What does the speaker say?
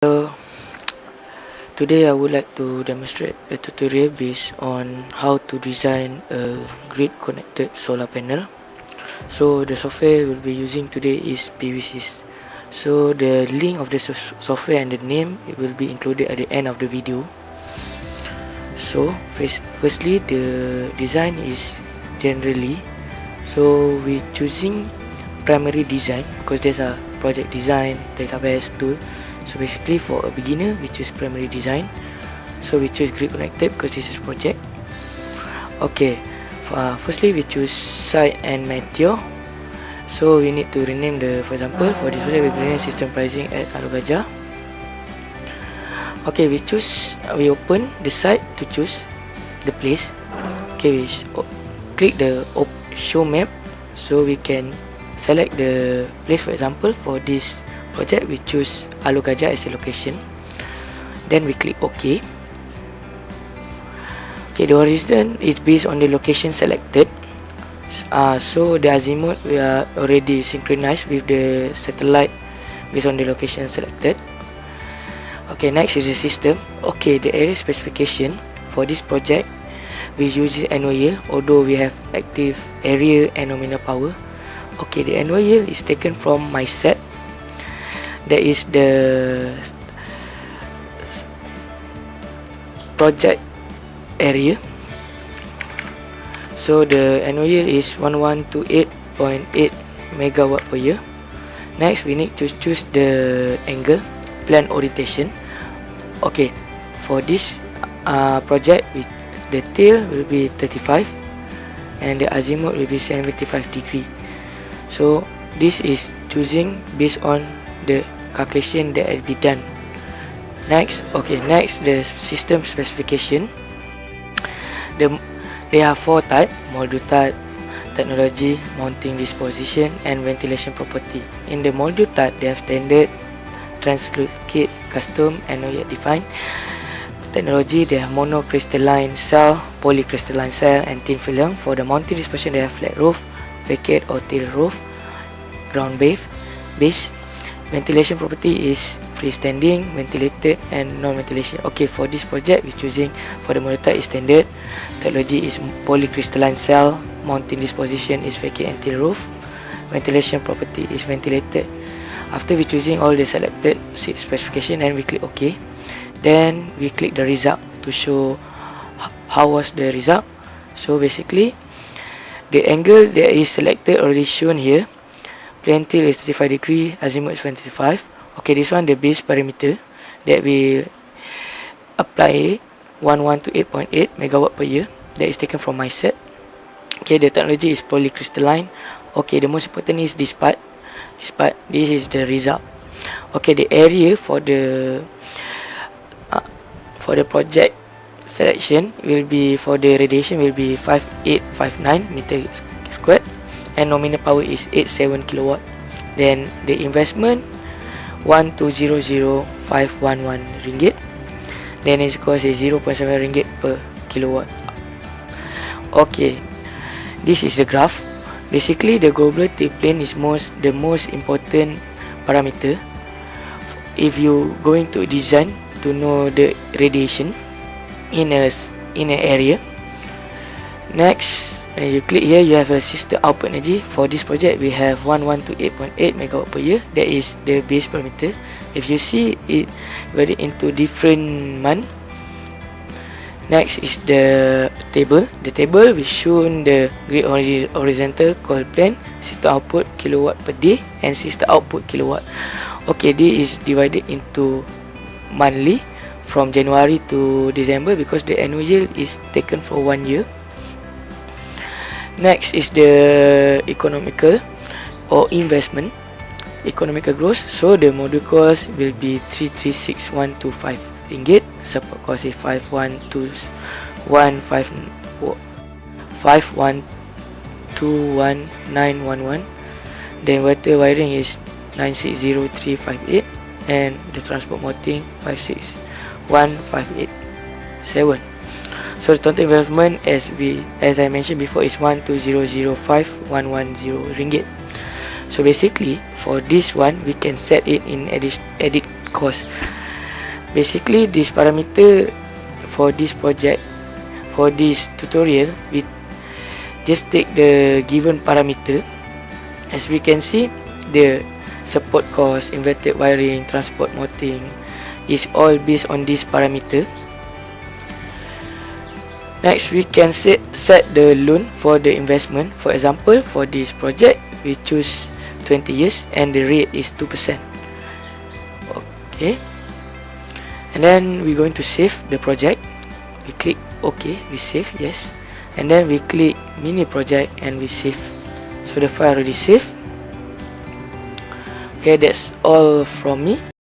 So today I would like to demonstrate a tutorial based on how to design a grid connected solar panel. So the software we'll be using today is PVSys. So the link of the software and the name will be included at the end of the video. So firstly, the design is generally, so we choosing primary design because there's a project design, database tool. So basically for a beginner we choose primary design. So we choose grid connected because this is project. Okay, firstly we choose site and meteor. So we need to rename for example for this project we rename system pricing at Alugajah. Okay, we open the site to choose the place. Okay, we click the show map so we can select the place. For example for this project we choose Alugajah as a location, then we click OK. Okay, the horizon is based on the location selected. So the azimuth we are already synchronized with the satellite based on the location selected. Okay, next is the system. Okay, the area specification for this project we use annual yield, although we have active area and nominal power. Okay, the annual yield is taken from my set. That is the project area. So the annual yield is 1128.8 megawatt per year. Next we need to choose the angle, plan orientation. Okay, for this project the tail will be 35 and the azimuth will be 75 degree. So this is choosing based on the calculation that will be done. Next the system specification. There are 4 types: module type, technology, mounting disposition and ventilation property. In the module type they have standard, translocate, custom and not yet defined. Technology they have monocrystalline cell, polycrystalline cell and thin film. For the mounting disposition they have flat roof, facade or tilt roof, ground base. Ventilation property is freestanding, ventilated and non-ventilation. Okay, for this project we choosing for the module type is standard, technology is polycrystalline cell, mounting disposition is facade and tilt roof, ventilation property is ventilated. After we choosing all the selected specification and we click OK, then we click the result to show how was the result. So basically the angle that is selected already shown here. Plane tail is 35 degree, azimuth is 25. Okay, this one the base parameter that we apply 1128.8 megawatt per year. That is taken from my set. Okay, the technology is polycrystalline. Okay, the most important is this part. This is the result. Okay, the area for the project selection will be, for the radiation will be 5859 meter squared and nominal power is 87 kilowatt. Then the investment 1,200,511 ringgit. Then its cost is 0.7 ringgit per kilowatt. Okay, this is the graph. Basically the global tail plane is the most important parameter if you going to design to know the radiation in an area. Next, when you click here you have a system output energy. For this project we have 1128.8 megawatt per year. That is the base parameter. If you see it divided into different month. Next is the table. The table will show the grid horizontal call plan, system output kilowatt per day and system output kilowatt. Okay, this is divided into monthly from January to December because the annual yield is taken for 1 year. Next is the economical or investment, economical gross. So the module cost will be 336125 ringgit. Support cost is 5121911. The inverter wiring is 960358 and the transport mounting 561587. So the total investment as I mentioned before is 1,200,510 ringgit. So basically for this one we can set it in edit cost. Basically, this parameter for this project, for this tutorial, we just take the given parameter. As we can see, the support cost, inverted wiring, transport mounting is all based on this parameter. Next, we can set the loan for the investment. For example, for this project, we choose 20 years and the rate is 2%. Okay. And then we're going to save the project. We click OK, we save, yes. And then we click mini project and we save. So the file already saved. Okay, that's all from me.